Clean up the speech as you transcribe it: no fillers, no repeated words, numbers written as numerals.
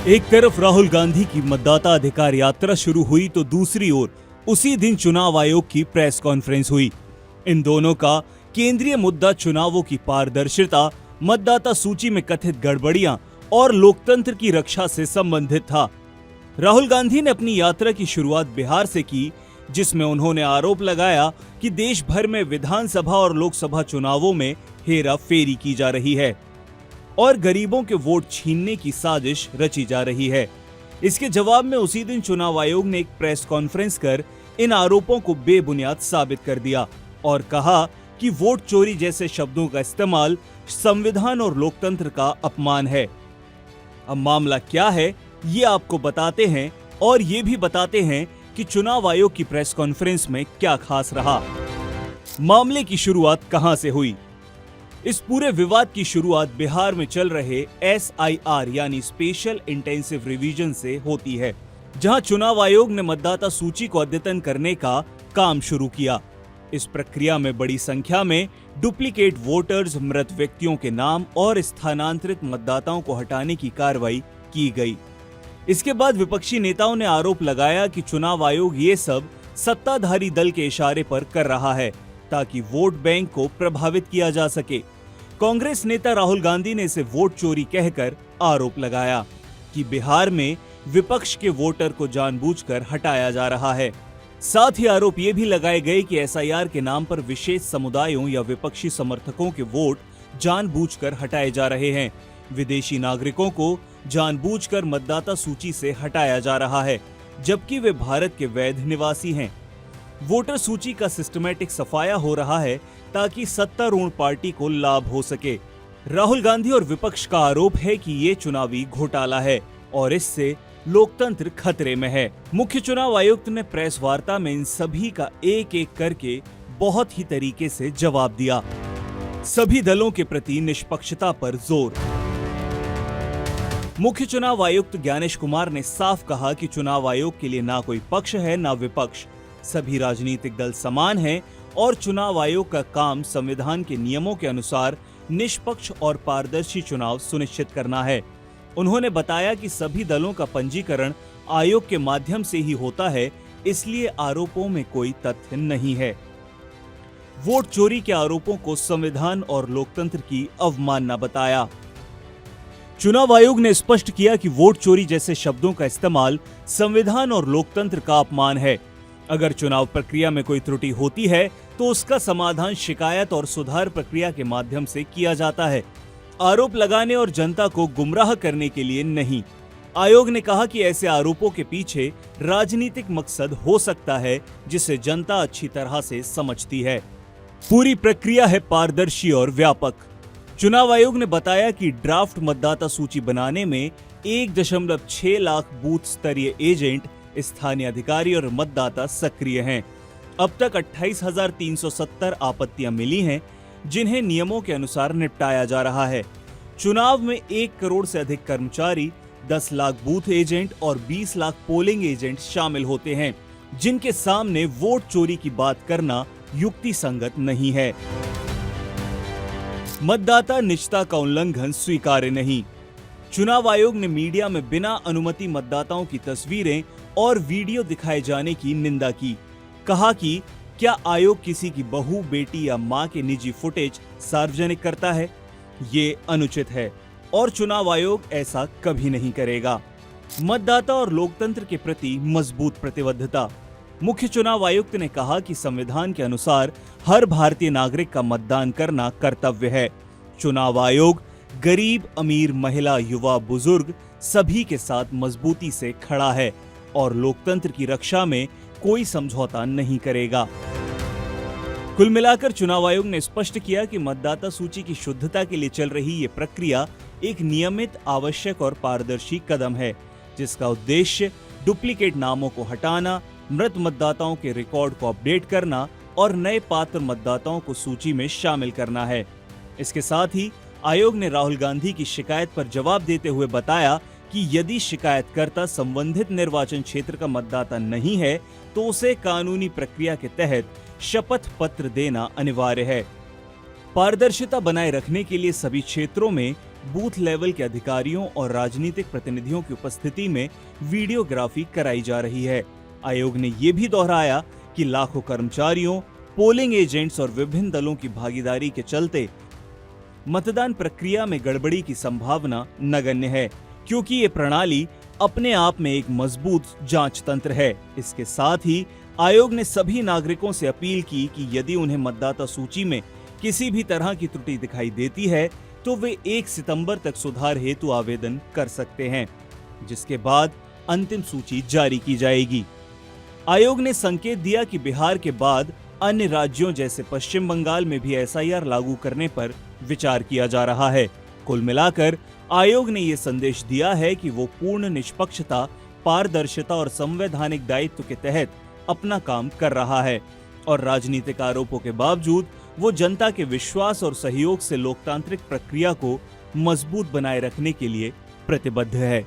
एक तरफ राहुल गांधी की मतदाता अधिकार यात्रा शुरू हुई तो दूसरी ओर उसी दिन चुनाव आयोग की प्रेस कॉन्फ्रेंस हुई। इन दोनों का केंद्रीय मुद्दा चुनावों की पारदर्शिता, मतदाता सूची में कथित गड़बड़ियां और लोकतंत्र की रक्षा से संबंधित था। राहुल गांधी ने अपनी यात्रा की शुरुआत बिहार से की, जिसमें उन्होंने आरोप लगाया कि देश भर में विधानसभा और लोकसभा चुनावों में हेरा फेरी की जा रही है और गरीबों के वोट छीनने की साजिश रची जा रही है। इसके जवाब में उसी दिन चुनाव आयोग ने एक प्रेस कॉन्फ्रेंस कर इन आरोपों को बेबुनियाद साबित कर दिया और कहा कि वोट चोरी जैसे शब्दों का इस्तेमाल संविधान और लोकतंत्र का अपमान है। अब मामला क्या है, ये आपको बताते हैं और ये भी बताते हैं कि चुनाव आयोग की प्रेस कॉन्फ्रेंस में क्या खास रहा। मामले की शुरुआत कहां से हुई? इस पूरे विवाद की शुरुआत बिहार में चल रहे SIR यानी स्पेशल इंटेंसिव रिवीजन से होती है, जहां चुनाव आयोग ने मतदाता सूची को अद्यतन करने का काम शुरू किया। इस प्रक्रिया में बड़ी संख्या में डुप्लीकेट वोटर्स, मृत व्यक्तियों के नाम और स्थानांतरित मतदाताओं को हटाने की कार्रवाई की गई। इसके बाद विपक्षी नेताओं ने आरोप लगाया कि चुनाव आयोग ये सब सत्ताधारी दल के इशारे पर कर रहा है ताकि वोट बैंक को प्रभावित किया जा सके। कांग्रेस नेता राहुल गांधी ने इसे वोट चोरी कहकर आरोप लगाया कि बिहार में विपक्ष के वोटर को जानबूझकर हटाया जा रहा है। साथ ही आरोप ये भी लगाए गए कि SIR के नाम पर विशेष समुदायों या विपक्षी समर्थकों के वोट जानबूझकर हटाए जा रहे हैं। विदेशी नागरिकों को जानबूझकर मतदाता सूची से हटाया जा रहा है, जबकि वे भारत के वैध निवासी हैं। वोटर सूची का सिस्टमैटिक सफाया हो रहा है ताकि सत्तारूढ़ पार्टी को लाभ हो सके। राहुल गांधी और विपक्ष का आरोप है कि ये चुनावी घोटाला है और इससे लोकतंत्र खतरे में है। मुख्य चुनाव आयुक्त ने प्रेस वार्ता में इन सभी का एक एक करके बहुत ही तरीके से जवाब दिया। सभी दलों के प्रति निष्पक्षता पर जोर। मुख्य चुनाव आयुक्त ज्ञानेश कुमार ने साफ कहा कि चुनाव आयोग के लिए ना कोई पक्ष है ना विपक्ष, सभी राजनीतिक दल समान हैं और चुनाव आयोग का काम संविधान के नियमों के अनुसार निष्पक्ष और पारदर्शी चुनाव सुनिश्चित करना है। उन्होंने बताया कि सभी दलों का पंजीकरण आयोग के माध्यम से ही होता है, इसलिए आरोपों में कोई तथ्य नहीं है। वोट चोरी के आरोपों को संविधान और लोकतंत्र की अवमानना बताया। चुनाव आयोग ने स्पष्ट किया कि वोट चोरी जैसे शब्दों का इस्तेमाल संविधान और लोकतंत्र का अपमान है। अगर चुनाव प्रक्रिया में कोई त्रुटि होती है तो उसका समाधान शिकायत और सुधार प्रक्रिया के माध्यम से किया जाता है, आरोप लगाने और जनता को गुमराह करने के लिए नहीं। आयोग ने कहा कि ऐसे आरोपों के पीछे राजनीतिक मकसद हो सकता है, जिसे जनता अच्छी तरह से समझती है। पूरी प्रक्रिया है पारदर्शी और व्यापक। चुनाव आयोग ने बताया कि ड्राफ्ट मतदाता सूची बनाने में 1.6 लाख बूथ स्तरीय एजेंट, स्थानीय अधिकारी और मतदाता सक्रिय हैं। अब तक 28,370 आपत्तियां मिली हैं, जिन्हें नियमों के अनुसार निपटाया जा रहा है। चुनाव में 1 करोड़ से अधिक कर्मचारी, 10 लाख बूथ एजेंट और 20 लाख पोलिंग एजेंट शामिल होते हैं, जिनके सामने वोट चोरी की बात करना युक्ति संगत नहीं है। मतदाता निजता का उल्लंघन स्वीकार्य नहीं। चुनाव आयोग ने मीडिया में बिना अनुमति मतदाताओं की तस्वीरें और वीडियो दिखाए जाने की निंदा की। कहा कि क्या आयोग किसी की बहू, बेटी या मां के निजी फुटेज सार्वजनिक करता है? ये अनुचित है और चुनाव आयोग ऐसा कभी नहीं करेगा। मतदाता और लोकतंत्र के प्रति मजबूत प्रतिबद्धता। मुख्य चुनाव आयुक्त ने कहा कि संविधान के अनुसार हर भारतीय नागरिक का मतदान करना कर्तव्य है। चुनाव आयोग गरीब, अमीर, महिला, युवा, बुजुर्ग सभी के साथ मजबूती से खड़ा है और लोकतंत्र की रक्षा में कोई समझौता नहीं करेगा। कुल मिलाकर चुनाव आयोग ने स्पष्ट किया कि मतदाता सूची की शुद्धता के लिए चल रही ये प्रक्रिया एक नियमित, आवश्यक और पारदर्शी कदम है, जिसका उद्देश्य डुप्लीकेट नामों को हटाना, मृत मतदाताओं के रिकॉर्ड को अपडेट करना और नए पात्र मतदाताओं को सूची में शामिल करना है। इसके साथ ही आयोग ने राहुल गांधी की शिकायत पर जवाब देते हुए बताया कि यदि शिकायतकर्ता संबंधित निर्वाचन क्षेत्र का मतदाता नहीं है तो उसे कानूनी प्रक्रिया के तहत शपथ पत्र देना अनिवार्य है। पारदर्शिता बनाए रखने के लिए सभी क्षेत्रों में बूथ लेवल के अधिकारियों और राजनीतिक प्रतिनिधियों की उपस्थिति में वीडियोग्राफी कराई जा रही है। आयोग ने ये भी दोहराया कि लाखों कर्मचारियों, पोलिंग एजेंट्स और विभिन्न दलों की भागीदारी के चलते मतदान प्रक्रिया में गड़बड़ी की संभावना नगण्य है, क्योंकि ये प्रणाली अपने आप में एक मजबूत जांच तंत्र है। इसके साथ ही आयोग ने सभी नागरिकों से अपील की कि यदि उन्हें मतदाता सूची में किसी भी तरह की त्रुटि दिखाई देती है तो वे 1 सितंबर तक सुधार हेतु आवेदन कर सकते हैं, जिसके बाद अंतिम सूची जारी की जाएगी। आयोग ने संकेत दिया कि बिहार के बाद अन्य राज्यों जैसे पश्चिम बंगाल में भी एसआईआर लागू करने पर विचार किया जा रहा है। कुल मिलाकर आयोग ने ये संदेश दिया है कि वो पूर्ण निष्पक्षता, पारदर्शिता और संवैधानिक दायित्व के तहत अपना काम कर रहा है और राजनीतिक आरोपों के बावजूद वो जनता के विश्वास और सहयोग से लोकतांत्रिक प्रक्रिया को मजबूत बनाए रखने के लिए प्रतिबद्ध है।